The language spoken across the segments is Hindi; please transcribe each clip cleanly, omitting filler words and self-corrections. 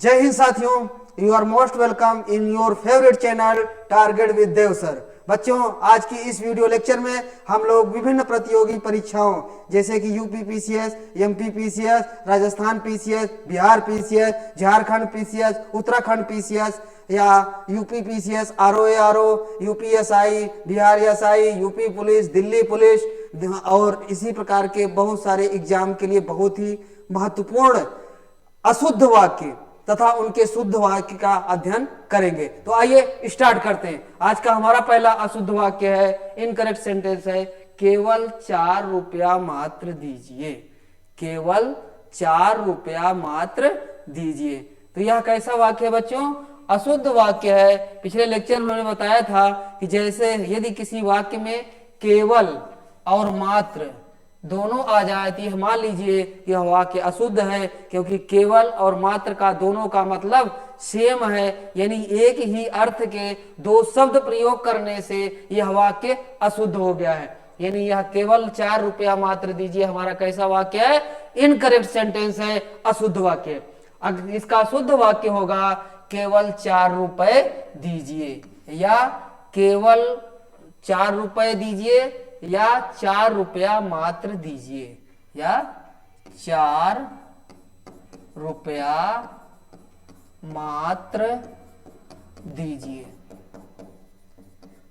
जय हिंद साथियों, you are most welcome in your favourite channel target with Dev sir. बच्चों, आज की इस वीडियो लेक्चर में हम लोग विभिन्न प्रतियोगी परीक्षाओं जैसे कि UP PCS, MP PCS, Rajasthan PCS, Bihar PCS, Jharkhand PCS, Uttarakhand PCS या UP PCS, RO, UPSI, Bihar SI, UP police, Delhi police और इसी प्रकार के बहुत सारे एग्जाम के लिए बहुत ही महत्वपूर्ण अशुद्ध वाक्य तथा उनके शुद्ध वाक्य का अध्ययन करेंगे। तो आइए स्टार्ट करते हैं। आज का हमारा पहला अशुद्ध वाक्य है, इनकरेक्ट सेंटेंस है, केवल 4 रुपया मात्र दीजिए। केवल 4 रुपया मात्र दीजिए। तो यह कैसा वाक्य है बच्चों? अशुद्ध वाक्य है। पिछले लेक्चर में मैंने बताया था कि जैसे यदि किसी वाक्य में केवल और मात्र दोनों आ जाए तो मान लीजिए कि यह वाक्य अशुद्ध है, क्योंकि केवल और मात्र का दोनों का मतलब सेम है, यानी एक ही अर्थ के दो शब्द प्रयोग करने से यह वाक्य अशुद्ध हो गया है। यानी यह केवल 4 रुपया मात्र दीजिए हमारा कैसा वाक्य है? इनकरेक्ट सेंटेंस है, अशुद्ध वाक्य। अगर इसका शुद्ध वाक्य होगा केवल 4 रुपए दीजिए, या केवल 4 रुपए दीजिए, या 4 रुपया मात्र दीजिए, या 4 रुपया मात्र दीजिए।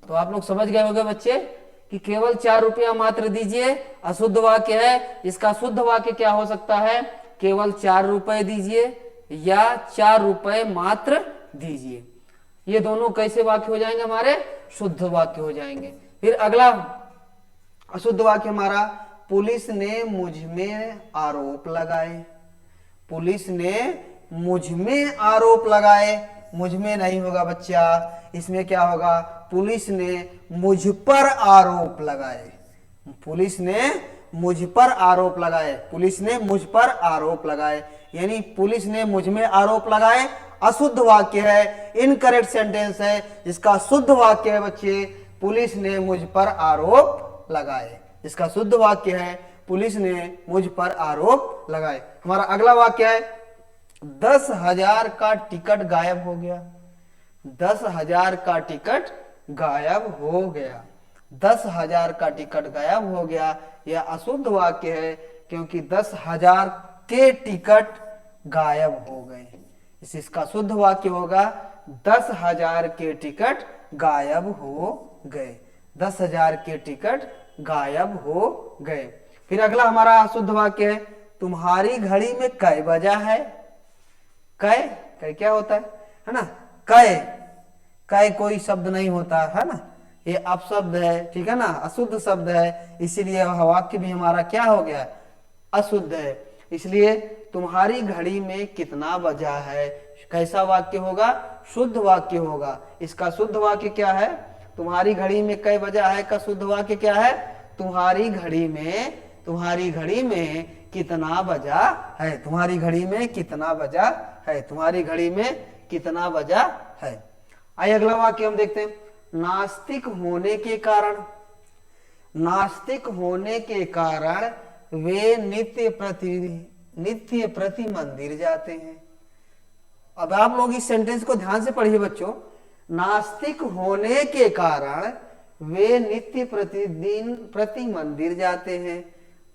तो आप लोग समझ गए होंगे बच्चे कि केवल 4 रुपया मात्र दीजिए अशुद्ध वाक्य है। इसका शुद्ध वाक्य क्या हो सकता है? केवल 4 रुपए दीजिए या 4 रुपए मात्र दीजिए। ये दोनों कैसे वाक्य हो जाएंगे? हमारे शुद्ध वाक्य हो जाएंगे। फिर अगला अशुद्ध वाक्य हमारा, पुलिस ने मुझ में आरोप लगाए। पुलिस ने मुझ में आरोप लगाए। मुझ में नहीं होगा बच्चा, इसमें क्या होगा? पुलिस ने मुझ पर आरोप लगाए। पुलिस ने मुझ पर आरोप लगाए। पुलिस ने मुझ पर आरोप लगाए, यानी पुलिस ने मुझ में आरोप लगाए अशुद्ध वाक्य है, इनकरेक्ट सेंटेंस है। इसका शुद्ध वाक्य है बच्चे, पुलिस ने मुझ पर आरोप लगाए। इसका शुद्ध वाक्य है, पुलिस ने मुझ पर आरोप लगाए। हमारा अगला वाक्य है, 10,000 का टिकट गायब हो गया। 10,000 का टिकट गायब हो गया। 10,000 का टिकट गायब हो गया, यह अशुद्ध वाक्य है, क्योंकि 10,000 के टिकट गायब हो गए। इसका शुद्ध वाक्य होगा 10,000 के टिकट गायब हो गए। 10,000 के टिकट गायब हो गए। फिर अगला हमारा शुद्ध वाक्य है, तुम्हारी घड़ी में कै बजा है। कै कै क्या होता है ना? कै कै कोई शब्द नहीं होता है ना, ये अपशब्द है, ठीक है ना, अशुद्ध शब्द है, इसीलिए वाक्य भी हमारा क्या हो गया? अशुद्ध है। इसलिए तुम्हारी घड़ी में कितना बजा है कैसा वाक्य होगा? शुद्ध वाक्य होगा। इसका शुद्ध वाक्य क्या है? तुम्हारी घड़ी में कै बजा है का शुद्ध वाक्य क्या है? तुम्हारी घड़ी में कितना बजा है। तुम्हारी घड़ी में कितना बजा है। तुम्हारी घड़ी में कितना बजा है। आइए अगला वाक्य हम देखते हैं, नास्तिक होने के कारण। नास्तिक होने के कारण वे नित्य प्रति मंदिर जाते हैं। अब आप लोग इस सेंटेंस को ध्यान से पढ़िए बच्चों। नास्तिक होने के कारण वे नित्य प्रतिदिन प्रति मंदिर जाते हैं।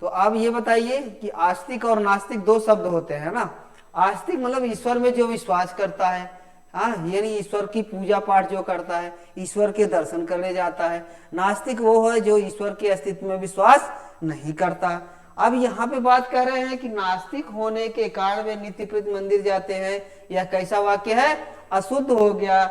तो आप ये बताइए कि आस्तिक और नास्तिक दो शब्द होते हैं ना। आस्तिक मतलब ईश्वर में जो विश्वास करता है, हाँ, यानी ईश्वर की पूजा पाठ जो करता है, ईश्वर के दर्शन करने जाता है। नास्तिक वो है जो ईश्वर के अस्तित्व में विश्वास नहीं करता। अब यहाँ पे बात कर रहे हैं कि नास्तिक होने के कारण वे नित्य प्रति मंदिर जाते हैं। यह कैसा वाक्य है? अशुद्ध हो गया।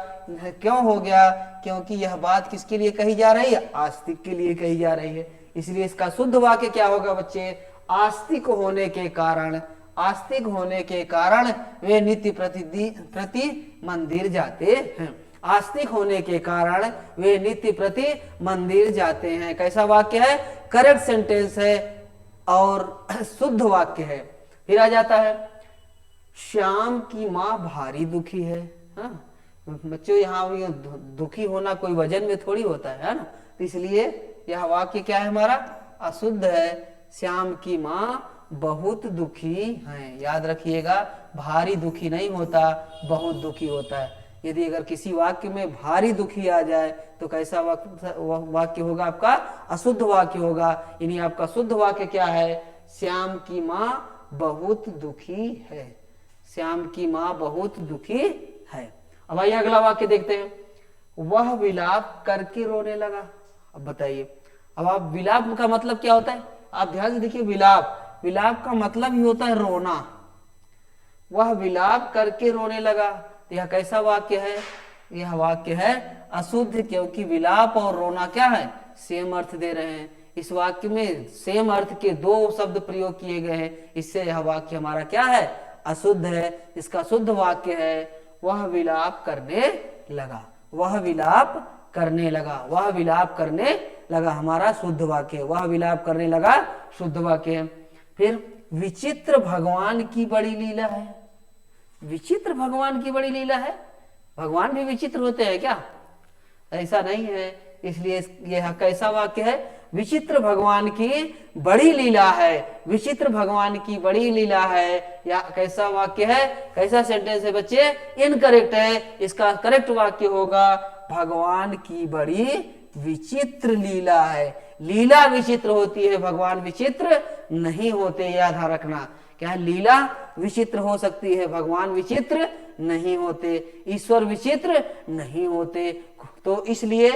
क्यों हो गया? क्योंकि यह बात किसके लिए कही जा रही है? आस्तिक के लिए कही जा रही है। इसलिए इसका शुद्ध वाक्य क्या होगा बच्चे? आस्तिक होने के कारण, आस्तिक होने के कारण वे नित्य प्रति मंदिर जाते हैं। आस्तिक होने के कारण वे नित्य प्रति मंदिर जाते हैं। कैसा वाक्य है? करेक्ट सेंटेंस है और शुद्ध वाक्य है। फिर आ जाता है, श्याम की माँ भारी दुखी है। हाँ बच्चों, यहाँ दुखी होना कोई वजन में थोड़ी होता है ना, तो इसलिए यह वाक्य क्या है हमारा? अशुद्ध है। श्याम की माँ बहुत दुखी हैं। याद रखिएगा, भारी दुखी नहीं होता, बहुत दुखी होता है। यदि अगर किसी वाक्य में भारी दुखी आ जाए तो कैसा वाक्य होगा आपका? अशुद्ध वाक्य होगा। यानी आपका शुद्ध वाक्य क्या है? श्याम की माँ बहुत दुखी है। श्याम की माँ बहुत दुखी है। अब आइए अगला वाक्य देखते हैं। वह विलाप करके रोने लगा। अब बताइए, अब आप विलाप का मतलब क्या होता है? आप ध्यान से देखिए, विलाप, विलाप का मतलब ही होता है रोना। वह विलाप करके रोने लगा, तो यह कैसा वाक्य है? यह वाक्य है अशुद्ध, क्योंकि विलाप और रोना क्या है? सेम अर्थ दे रहे हैं। इस वाक्य में सेम अर्थ के दो शब्द प्रयोग किए गए हैं, इससे यह वाक्य हमारा क्या है? अशुद्ध है। इसका शुद्ध वाक्य है वह विलाप करने लगा। वह विलाप करने लगा, वह विलाप करने लगा हमारा शुद्ध वाक्य है। वह विलाप करने लगा शुद्ध वाक्य है। फिर विचित्र भगवान की बड़ी लीला है। विचित्र भगवान की बड़ी लीला है। भगवान भी विचित्र होते हैं क्या? ऐसा नहीं है। इसलिए यह कैसा वाक्य है? विचित्र भगवान की बड़ी लीला है। विचित्र भगवान की बड़ी लीला है। या कैसा वाक्य है? कैसा सेंटेंस है बच्चे? इनकरेक्ट है। इसका करेक्ट वाक्य होगा भगवान की बड़ी विचित्र लीला है। लीला विचित्र होती है, भगवान विचित्र नहीं होते। याद रखना, क्या है? लीला विचित्र हो सकती है, भगवान विचित्र नहीं होते, ईश्वर विचित्र नहीं होते। तो इसलिए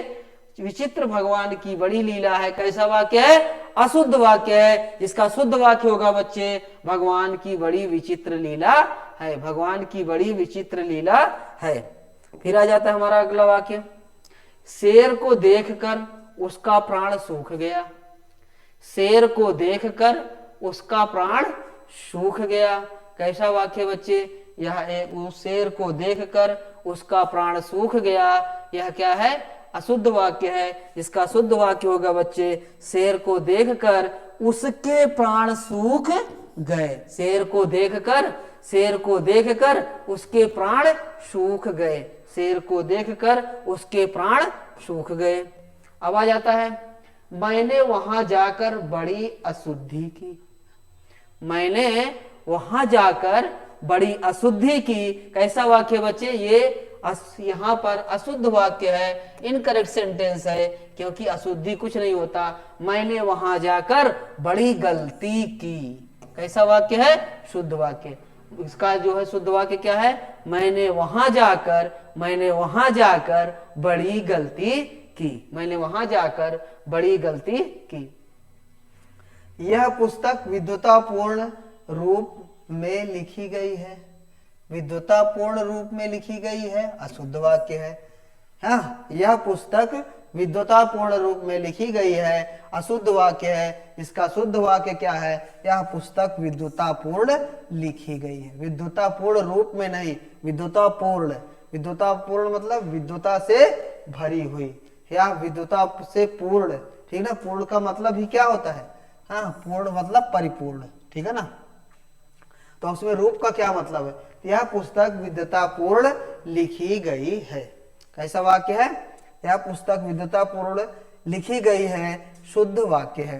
विचित्र भगवान की बड़ी लीला है। कैसा वाक्य है? अशुद्ध वाक्य है। जिसका शुद्ध वाक्य होगा बच्चे भगवान की बड़ी विचित्र लीला है। भगवान की बड़ी विचित्र लीला है। फिर आ जाता है हमारा अगला वाक्य। शेर को देखकर उसका प्राण सूख गया। शेर को देखकर उसका प्राण सूख गया। कैसा वाक्य बच्चे? यह उस शेर को देखकर उसका प्राण सूख गया। यह क्या है? अशुद्ध वाक्य है। इसका शुद्ध वाक्य होगा बच्चे शेर को देखकर उसके प्राण सूख गए। शेर को देखकर, शेर को देखकर उसके प्राण सूख गए। शेर को देखकर उसके प्राण सूख गए। अब आ जाता है मैंने वहां जाकर बड़ी अशुद्धि की। मैंने वहां जाकर बड़ी अशुद्धि की। कैसा वाक्य बच्चे? ये यहाँ पर अशुद्ध वाक्य है, इनकरेक्ट सेंटेंस है, क्योंकि अशुद्धि कुछ नहीं होता। मैंने वहां जाकर बड़ी गलती की। कैसा वाक्य है? शुद्ध वाक्य। इसका जो है शुद्ध वाक्य क्या है? मैंने वहां जाकर, मैंने वहां जाकर बड़ी गलती की। मैंने वहां जाकर बड़ी गलती की। यह पुस्तक विद्वतापूर्ण रूप में लिखी गई है। विद्वतापूर्ण रूप में लिखी गई है, अशुद्ध वाक्य है। हाँ, यह पुस्तक विद्वतापूर्ण रूप में लिखी गई है, अशुद्ध वाक्य है। इसका शुद्ध वाक्य क्या है? यह पुस्तक विद्वतापूर्ण लिखी गई है। विद्वतापूर्ण रूप में नहीं, विद्वतापूर्ण। विद्वतापूर्ण मतलब विद्वता से भरी हुई या विद्वता से पूर्ण। ठीक ना? पूर्ण का मतलब ही क्या होता है? हाँ, पूर्ण मतलब परिपूर्ण। ठीक है ना? तो उसमें रूप का क्या मतलब है? यह पुस्तक विद्वतापूर्ण लिखी गई है। कैसा वाक्य है? यह पुस्तक विद्वतापूर्ण लिखी गई है, शुद्ध वाक्य है।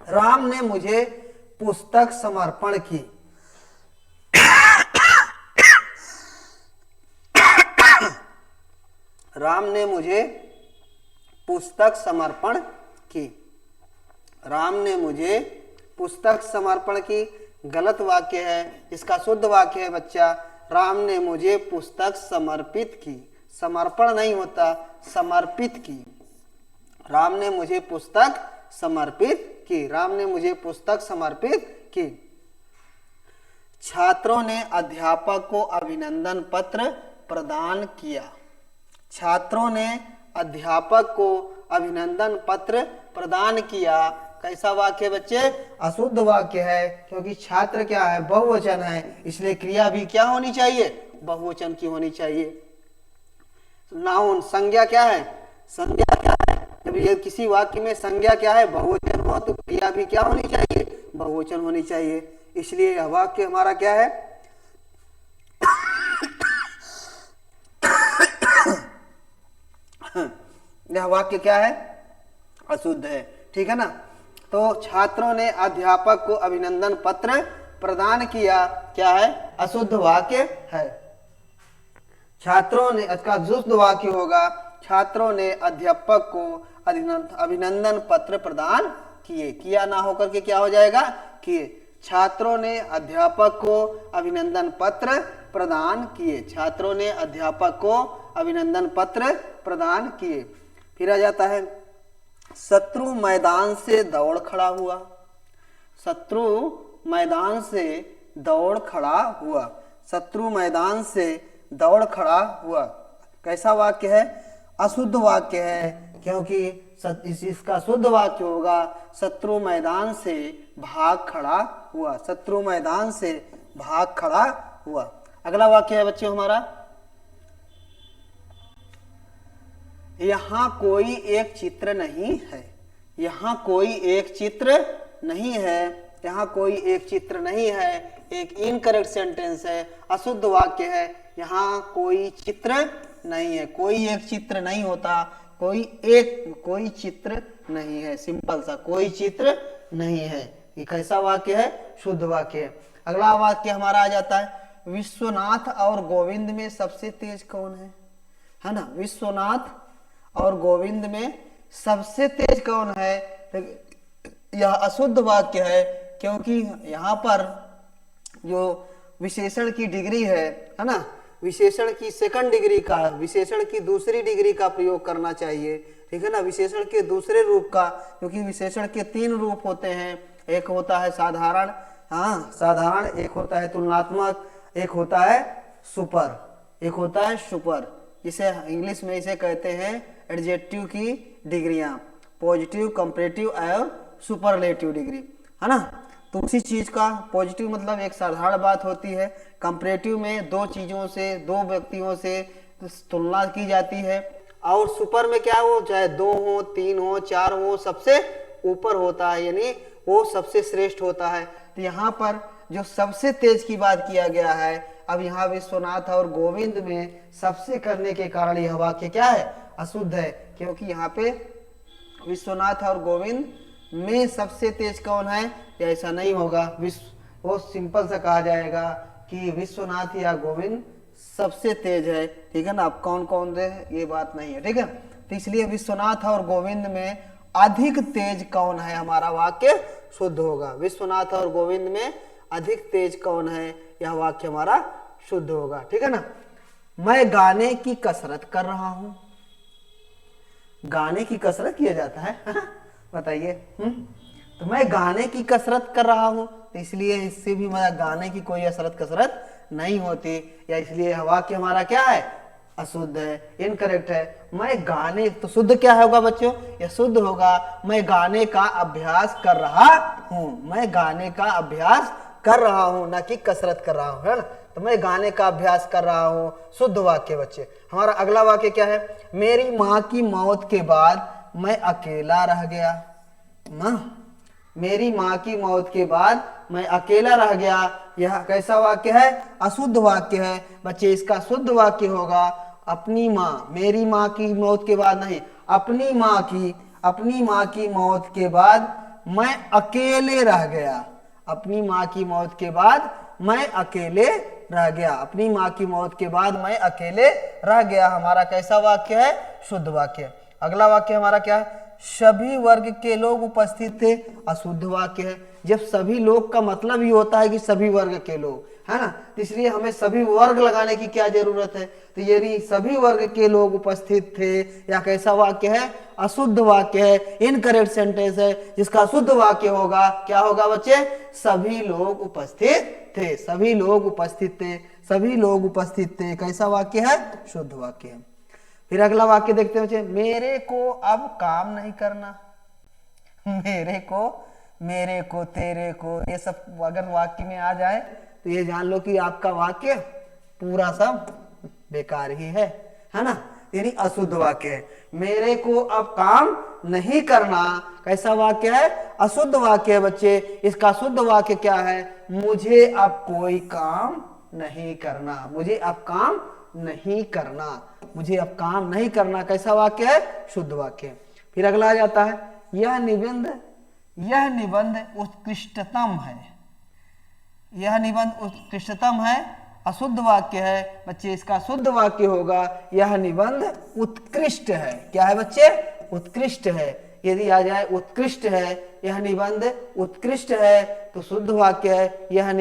राम ने मुझे पुस्तक समर्पण की। राम ने मुझे पुस्तक समर्पण की। राम ने मुझे पुस्तक समर्पण की गलत वाक्य है। इसका शुद्ध वाक्य है बच्चा राम ने मुझे पुस्तक समर्पित की। समर्पण नहीं होता, समर्पित की। राम ने मुझे पुस्तक समर्पित की। राम ने मुझे पुस्तक समर्पित की। छात्रों ने अध्यापक को अभिनंदन पत्र प्रदान किया। छात्रों ने अध्यापक को अभिनंदन पत्र प्रदान किया। कैसा वाक्य बच्चे? अशुद्ध वाक्य है, क्योंकि छात्र क्या है? बहुवचन है, इसलिए क्रिया भी क्या होनी चाहिए? बहुवचन की होनी चाहिए। नाउन संज्ञा क्या है? संज्ञा क्या है? जब ये किसी वाक्य में संज्ञा क्या है? बहुवचन हो, तो क्रिया भी क्या होनी चाहिए? बहुवचन होनी चाहिए। इसलिए यह वाक्य हमारा क्या है? यह वाक्य क्या है? अशुद्ध है। ठीक है ना? तो छात्रों ने अध्यापक को अभिनंदन पत्र प्रदान किया, क्या है, अशुद्ध वाक्य है। छात्रों ने, इसका शुद्ध वाक्य होगा छात्रों ने अध्यापक को अभिनंदन पत्र प्रदान किए। किया ना होकर के क्या हो जाएगा, किए। छात्रों ने अध्यापक को अभिनंदन पत्र प्रदान किए। छात्रों ने अध्यापक को अभिनंदन पत्र प्रदान किए। फिर आ जाता है शत्रु मैदान से दौड़ खड़ा हुआ। शत्रु मैदान से दौड़ खड़ा हुआ। शत्रु मैदान से दौड़ खड़ा हुआ कैसा वाक्य है, अशुद्ध वाक्य है, क्योंकि इसका शुद्ध वाक्य होगा शत्रु मैदान से भाग खड़ा हुआ। शत्रु मैदान से भाग खड़ा हुआ। अगला वाक्य है बच्चों हमारा, यहाँ कोई एक चित्र नहीं है। यहाँ कोई एक चित्र नहीं है। यहाँ कोई एक चित्र नहीं है एक इनकरेक्ट सेंटेंस है, अशुद्ध वाक्य है। यहाँ कोई चित्र नहीं है। कोई एक चित्र नहीं होता, कोई चित्र नहीं है। सिंपल सा, कोई चित्र नहीं है। ये कैसा वाक्य है, शुद्ध वाक्य है। अगला वाक्य हमारा आ जाता है, विश्वनाथ और गोविंद में सबसे तेज कौन है ना। विश्वनाथ और गोविंद में सबसे तेज कौन है, यह अशुद्ध वाक्य है, क्योंकि यहाँ पर जो विशेषण की डिग्री है ना, विशेषण की सेकंड डिग्री का, विशेषण की दूसरी डिग्री का प्रयोग करना चाहिए, ठीक है ना। विशेषण के दूसरे रूप का, क्योंकि विशेषण के 3 रूप होते हैं। एक होता है साधारण, हाँ साधारण, एक होता है तुलनात्मक, एक होता है सुपर, एक होता है सुपर। इसे इंग्लिश में इसे कहते हैं एडजेक्टिव की डिग्रियां, पॉजिटिव, कंपैरेटिव और सुपरलेटिव डिग्री, है ना। तो उसी चीज का पॉजिटिव मतलब एक साधारण बात होती है, कंपैरेटिव में 2 चीजों से, 2 व्यक्तियों से तुलना की जाती है, और सुपर में क्या हो, चाहे 2 हो, 3 हो, 4 हो, सबसे ऊपर होता है, यानी वो सबसे श्रेष्ठ होता है। तो यहाँ पर जो सबसे तेज की बात किया गया है, अब यहाँ विश्वनाथ और गोविंद में सबसे करने के कारण यह वाक्य क्या है, अशुद्ध है, क्योंकि यहाँ पे विश्वनाथ और गोविंद में सबसे तेज कौन है, या ऐसा नहीं होगा। वो सिंपल सा कहा जाएगा कि विश्वनाथ या गोविंद सबसे तेज है, ठीक है ना। अब कौन कौन दे ये बात नहीं है, ठीक है। तो इसलिए विश्वनाथ और गोविंद में अधिक तेज कौन है, हमारा वाक्य शुद्ध होगा। विश्वनाथ और गोविंद में अधिक तेज कौन है, यह वाक्य हमारा शुद्ध होगा, ठीक है ना। मैं गाने की कसरत कर रहा हूं। गाने की कसरत किया जाता है बताइए। तो मैं गाने की कसरत कर रहा हूं, तो इसलिए इससे भी हमारा गाने की कोई कसरत नहीं होती, या इसलिए वाक्य हमारा क्या है, अशुद्ध है, इनकरेक्ट है। मैं गाने, तो शुद्ध क्या होगा बच्चों, यह शुद्ध होगा मैं गाने का अभ्यास कर रहा हूं। मैं गाने का अभ्यास कर रहा हूं, ना कि कसरत कर रहा हूं, है ना। तो मैं गाने का अभ्यास कर रहा हूं, शुद्ध वाक्य बच्चे। हमारा अगला वाक्य क्या है, मेरी माँ की मौत के बाद मैं अकेला रह गया। मेरी माँ की मौत के बाद मैं अकेला रह गया, यह कैसा वाक्य है, अशुद्ध वाक्य है बच्चे। इसका शुद्ध वाक्य होगा अपनी माँ, मेरी माँ की मौत के बाद नहीं, अपनी माँ की मौत के बाद मैं अकेले रह गया। अपनी माँ की मौत के बाद मैं अकेले रह गया। अपनी माँ की मौत के बाद मैं अकेले रह गया, हमारा कैसा वाक्य है, शुद्ध वाक्य। अगला वाक्य हमारा क्या है, सभी वर्ग के लोग उपस्थित थे, अशुद्ध वाक्य है। जब सभी लोग का मतलब ही होता है कि सभी वर्ग के लोग, है ना, तो इसलिए हमें सभी वर्ग लगाने की क्या जरूरत है। तो यदि सभी वर्ग के लोग उपस्थित थे, या कैसा वाक्य है, अशुद्ध वाक्य है, इनकरेक्ट सेंटेंस है, जिसका शुद्ध वाक्य होगा क्या होगा बच्चे, सभी लोग उपस्थित थे। सभी लोग उपस्थित थे, सभी लोग उपस्थित थे, कैसा वाक्य है, शुद्ध वाक्य है। फिर अगला वाक्य देखते हैं बच्चे, मेरे को अब काम नहीं करना। मेरे को, तेरे को, ये सब अगर वाक्य में आ जाए तो ये जान लो कि आपका वाक्य पूरा सब बेकार ही है ना, यानी अशुद्ध वाक्य है। मेरे को अब काम नहीं करना, कैसा वाक्य है, अशुद्ध वाक्य है बच्चे। इसका शुद्ध वाक्य क्या है, मुझे अब कोई काम नहीं करना। मुझे अब काम नहीं करना, मुझे अब काम नहीं करना, कैसा वाक्य है, शुद्ध वाक्य। फिर अगला आ जाता है, यह निबंध यह निबंध उत्कृष्टतम है। यह निबंध उत्कृष्टतम है, अशुद्ध वाक्य है बच्चे, इसका शुद्ध वाक्य होगा यह निबंध उत्कृष्ट है। क्या है बच्चे? उत्कृष्ट है। यदि आ जाए उत्कृष्ट है, यह निबंध उत्कृष्ट है, तो शुद्ध वाक्य है यह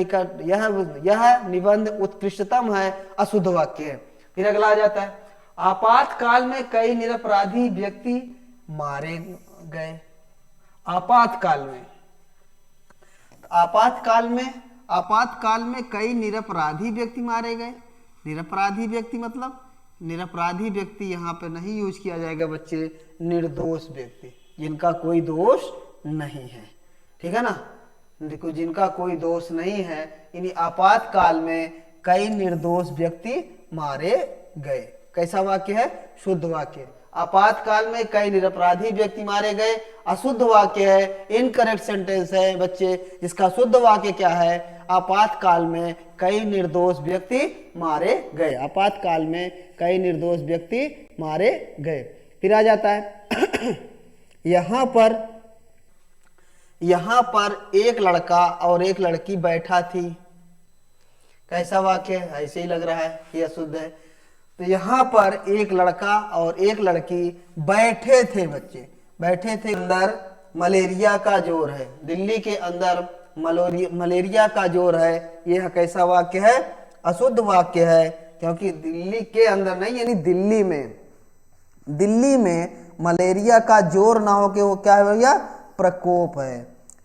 निबंध उत्कृष्टतम है, अशुद्ध वाक्य है। फिर अगला आ जाता है, आपातकाल में कई निरपराधी व्यक्ति मारे गए। आपातकाल में, आपातकाल में कई निरपराधी व्यक्ति मारे गए। निरपराधी व्यक्ति मतलब, निरपराधी व्यक्ति यहाँ पे नहीं यूज किया जाएगा बच्चे, निर्दोष व्यक्ति, जिनका कोई दोष नहीं है। ठीक है ना, देखो जिनका कोई दोष नहीं है, यानी आपातकाल में कई निर्दोष व्यक्ति मारे गए। कैसा वाक्य है? शुद्ध वाक्य। आपातकाल में कई निरपराधी व्यक्ति मारे गए, अशुद्ध वाक्य है, इनकरेक्ट सेंटेंस है बच्चे। इसका शुद्ध वाक्य क्या है? आपातकाल में कई निर्दोष व्यक्ति मारे गए। आपातकाल में कई निर्दोष व्यक्ति मारे गए। फिर आ जाता है यहाँ पर एक लड़का और एक लड़की बैठा थी। कैसा वाक्य है? ऐसे ही लग रहा है कि अशुद्ध है। तो यहाँ पर एक लड़का और एक लड़की बैठे थे बच्चे, बैठे थे। अंदर मलेरिया का जोर है, दिल्ली के अंदर मलेरिया का जोर है। यह कैसा वाक्य है? अशुद्ध वाक्य है, क्योंकि दिल्ली के अंदर नहीं, यानी दिल्ली में मलेरिया का जोर ना हो के वो क्या है भैया? प्रकोप है।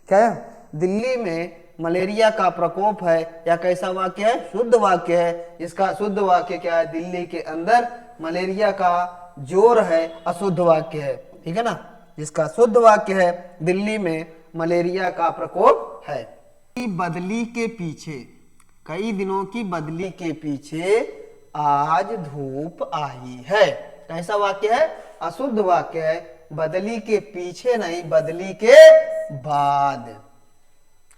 क्या है? दिल्ली में मलेरिया का प्रकोप है। या कैसा वाक्य है? शुद्ध वाक्य है। इसका शुद्ध वाक्य क्या है? दिल्ली के अंदर मलेरिया का जोर है, अशुद्ध वाक्य है। ठीक है ना, जिसका शुद्ध वाक्य है दिल्ली में मलेरिया का प्रकोप है। बदली के पीछे, कई दिनों की बदली के पीछे आज धूप आई है। कैसा वाक्य है? अशुद्ध वाक्य है। बदली के पीछे नहीं, बदली के बाद।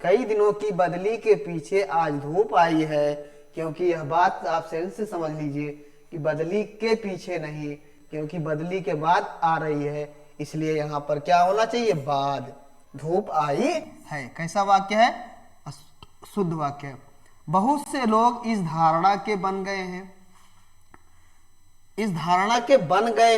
कई दिनों की बदली के पीछे आज धूप आई है, क्योंकि यह बात आप सेंस से समझ लीजिए कि बदली के पीछे नहीं, क्योंकि बदली के बाद आ रही है, इसलिए यहाँ पर क्या होना चाहिए? बाद। धूप आई है। कैसा वाक्य है? शुद्ध वाक्य है। बहुत से लोग इस धारणा के बन गए हैं। इस धारणा के बन गए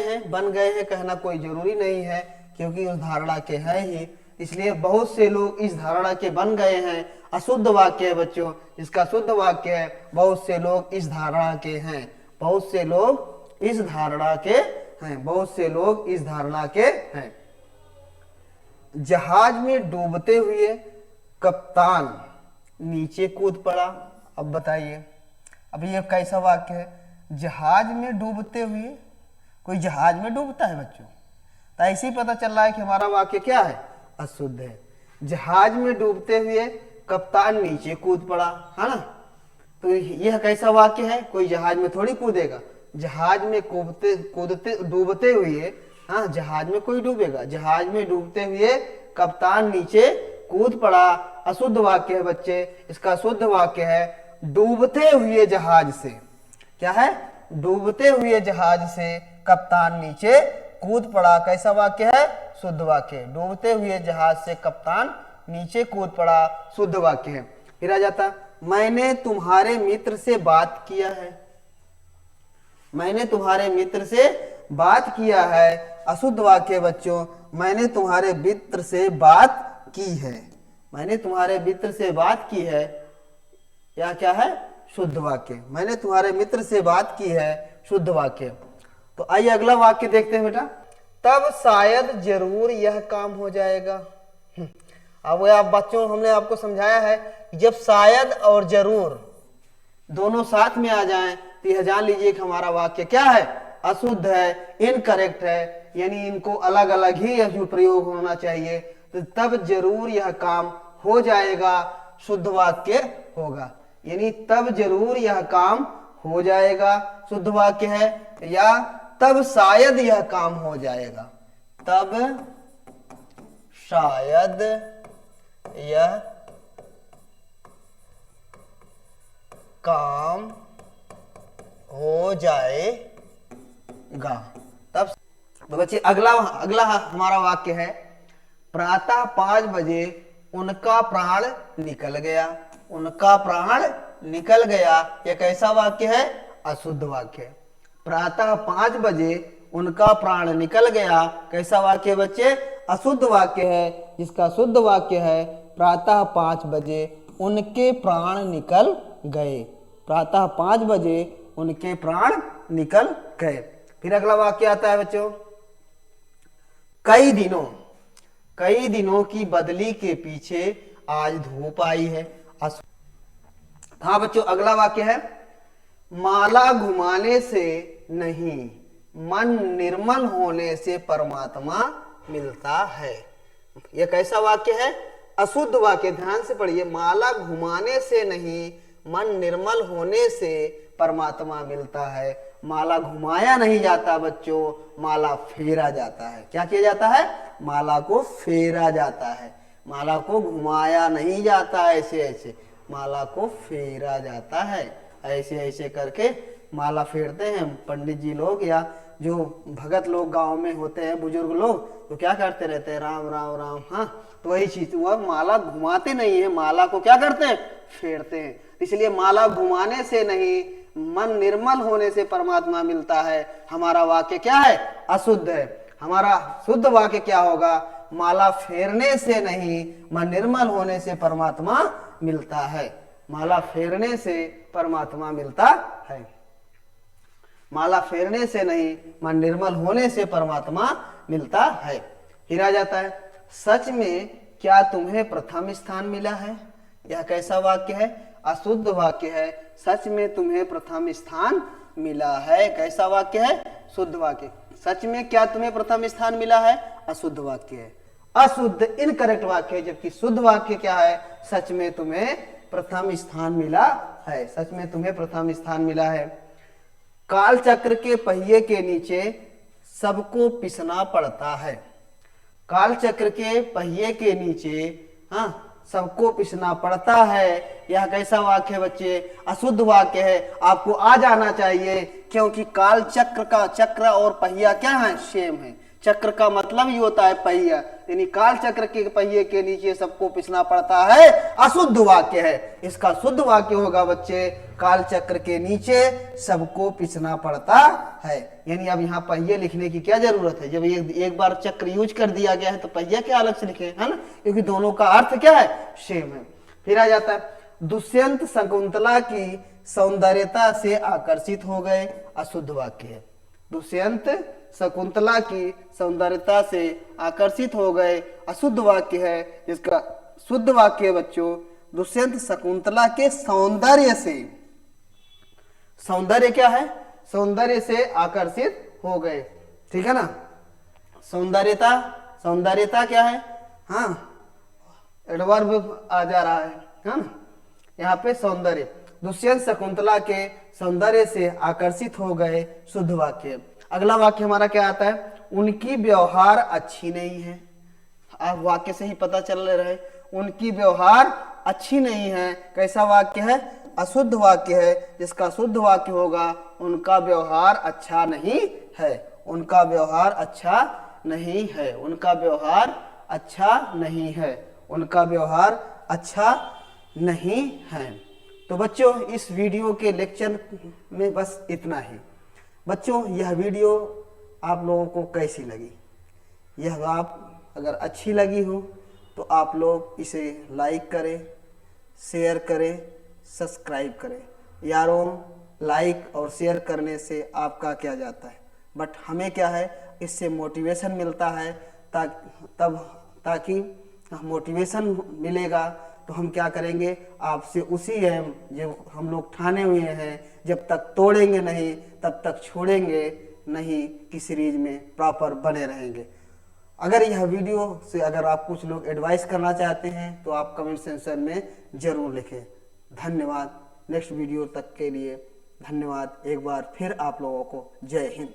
हैं कहना कोई जरूरी नहीं है, क्योंकि उस धारणा के है ही, इसलिए बहुत से लोग इस धारणा के बन गए हैं, अशुद्ध वाक्य है बच्चों। इसका शुद्ध वाक्य है बहुत से लोग इस धारणा के हैं। बहुत से लोग इस धारणा के हैं। बहुत से लोग इस धारणा के हैं। जहाज में डूबते हुए कप्तान नीचे कूद पड़ा। अब बताइए, अब ये कैसा वाक्य है? जहाज में डूबते हुए, कोई जहाज में डूबता है बच्चों? तो ऐसे ही पता चल रहा है कि हमारा वाक्य क्या है? अशुद्ध है। जहाज में डूबते हुए कप्तान नीचे कूद पड़ा, है ना? तो यह कैसा वाक्य है? कोई जहाज में थोड़ी कूदेगा। जहाज में डूबते हुए, हाँ, जहाज में कोई डूबेगा? जहाज में डूबते हुए कप्तान नीचे कूद पड़ा, अशुद्ध वाक्य है बच्चे। इसका शुद्ध वाक्य है डूबते हुए जहाज से। क्या है? डूबते हुए जहाज से कप्तान नीचे कूद पड़ा। कैसा वाक्य है? शुद्ध वाक्य। डूबते हुए जहाज से कप्तान नीचे कूद पड़ा, शुद्ध वाक्य है। फिर आ जाता, मैंने तुम्हारे मित्र से बात किया है। मैंने तुम्हारे मित्र से बात किया है, अशुद्ध वाक्य बच्चों। मैंने तुम्हारे मित्र से बात की है। मैंने तुम्हारे मित्र से बात की है, या क्या है? शुद्ध वाक्य। मैंने तुम्हारे मित्र से बात की है, शुद्ध वाक्य। तो आइए अगला वाक्य देखते हैं बेटा। तब शायद जरूर यह काम हो जाएगा। अब वो आप बच्चों, हमने आपको समझाया है जब शायद और जरूर दोनों साथ में आ जाएं तो यह जान लीजिए कि हमारा वाक्य क्या है? अशुद्ध है, इनकरेक्ट है, यानी इनको अलग अलग ही यह प्रयोग होना चाहिए। तो तब जरूर यह काम हो जाएगा, शुद्ध वाक्य होगा। यानी तब जरूर यह काम हो जाएगा, शुद्ध वाक्य है। या तब शायद यह काम हो जाएगा, तब शायद यह काम हो जाएगा। तब तो बच्चे अगला हमारा वाक्य है, प्रातः 5 बजे उनका प्राण निकल गया। उनका प्राण निकल गया, यह कैसा वाक्य है? अशुद्ध वाक्य है। प्रातः 5 बजे उनका प्राण निकल गया, कैसा वाक्य है बच्चे? अशुद्ध वाक्य है, जिसका शुद्ध वाक्य है प्रातः 5 बजे उनके प्राण निकल गए। प्रातः 5 बजे उनके प्राण निकल गए। फिर अगला वाक्य आता है बच्चों, कई दिनों की बदली के पीछे आज धूप आई है। हाँ बच्चों, अगला वाक्य है, माला घुमाने से नहीं, मन निर्मल होने से परमात्मा मिलता है। यह कैसा वाक्य है? अशुद्ध वाक्य। ध्यान से पढ़िए, माला घुमाने से नहीं, मन निर्मल होने से परमात्मा मिलता है। माला घुमाया नहीं जाता बच्चों, माला फेरा जाता है। क्या किया जाता है? माला को फेरा जाता है। माला को घुमाया नहीं जाता ऐसे ऐसे, माला को फेरा जाता है। ऐसे ऐसे करके माला फेरते हैं पंडित जी लोग, या जो भगत लोग गांव में होते हैं, बुजुर्ग लोग, तो क्या करते रहते हैं? राम राम राम। हाँ, तो वही चीज हुआ, माला घुमाते नहीं है, माला को क्या करते हैं? फेरते हैं। इसलिए माला घुमाने से नहीं, मन निर्मल होने से परमात्मा मिलता है। हमारा वाक्य क्या है? अशुद्ध है। हमारा शुद्ध वाक्य क्या होगा? माला फेरने से नहीं, मन निर्मल होने से परमात्मा मिलता है। माला फेरने से परमात्मा मिलता है। माला फेरने से नहीं, मन निर्मल होने से परमात्मा मिलता है। फिर आ जाता है, सच में क्या तुम्हें प्रथम स्थान मिला है? यह कैसा वाक्य है? अशुद्ध वाक्य है। सच में तुम्हें प्रथम स्थान मिला है, कैसा वाक्य है? शुद्ध वाक्य। सच में क्या तुम्हें प्रथम स्थान मिला है? अशुद्ध वाक्य है। अशुद्ध इनकरेक्ट वाक्य है, जबकि शुद्ध वाक्य क्या है? सच में तुम्हें प्रथम स्थान मिला है। सच में तुम्हें प्रथम स्थान मिला है। काल चक्र के पहिए के नीचे सबको पिसना पड़ता है। काल चक्र के पहिए के नीचे, हाँ, सबको पिसना पड़ता है। यह कैसा वाक्य है बच्चे? अशुद्ध वाक्य है। आपको आ जाना चाहिए, क्योंकि काल चक्र का चक्र और पहिया क्या है? सेम है। चक्र का मतलब ही होता है पहिया, यानी काल चक्र के पहिए के नीचे सबको पिसना पड़ता है, अशुद्ध वाक्य है। इसका शुद्ध वाक्य होगा बच्चे, काल चक्र के नीचे सबको पिसना पड़ता है। यानी अब यहाँ पहिए लिखने की क्या जरूरत है? जब एक बार चक्र यूज कर दिया गया है तो पहिया क्या अलग से लिखे, है ना? क्योंकि दोनों का अर्थ क्या है? सेम है। फिर आ जाता है, दुष्यंत शकुंतला की सौंदर्यता से आकर्षित हो गए, अशुद्ध वाक्य है। दुष्यंत शकुंतला की सौंदर्यता से आकर्षित हो गए, अशुद्ध वाक्य है। जिसका शुद्ध वाक्य है बच्चों, दुष्यंत शकुंतला के सौंदर्य से, सौंदर्य क्या है? सौंदर्य से आकर्षित हो गए, ठीक है ना? सौंदर्यता, सौंदर्यता क्या है? हाँ, एडवर्ब आ जा रहा है ना यहाँ पे? सौंदर्य, दुष्यंत शकुंतला के सौंदर्य से आकर्षित हो गए, शुद्ध वाक्य। अगला वाक्य हमारा क्या आता है? उनकी व्यवहार अच्छी नहीं है। आप वाक्य से ही पता चल रहा है, उनकी व्यवहार अच्छी नहीं है, कैसा वाक्य है? अशुद्ध वाक्य है। जिसका शुद्ध वाक्य होगा, उनका व्यवहार अच्छा नहीं है। उनका व्यवहार अच्छा नहीं है। उनका व्यवहार अच्छा नहीं है। उनका व्यवहार अच्छा नहीं है। तो बच्चों, इस वीडियो के लेक्चर में बस इतना ही। बच्चों, यह वीडियो आप लोगों को कैसी लगी? यह आप अगर अच्छी लगी हो तो आप लोग इसे लाइक करें, शेयर करें, सब्सक्राइब करें। यारों, लाइक और शेयर करने से आपका क्या जाता है, बट हमें क्या है, इससे मोटिवेशन मिलता है। ताकि मोटिवेशन मिलेगा तो हम क्या करेंगे, आपसे उसी एम जो हम लोग ठाने हुए हैं, जब तक तोड़ेंगे नहीं तब तक छोड़ेंगे नहीं की सीरीज में प्रॉपर बने रहेंगे। अगर यह वीडियो से अगर आप कुछ लोग एडवाइस करना चाहते हैं तो आप कमेंट सेक्शन में जरूर लिखें। धन्यवाद। नेक्स्ट वीडियो तक के लिए धन्यवाद। एक बार फिर आप लोगों को जय हिंद।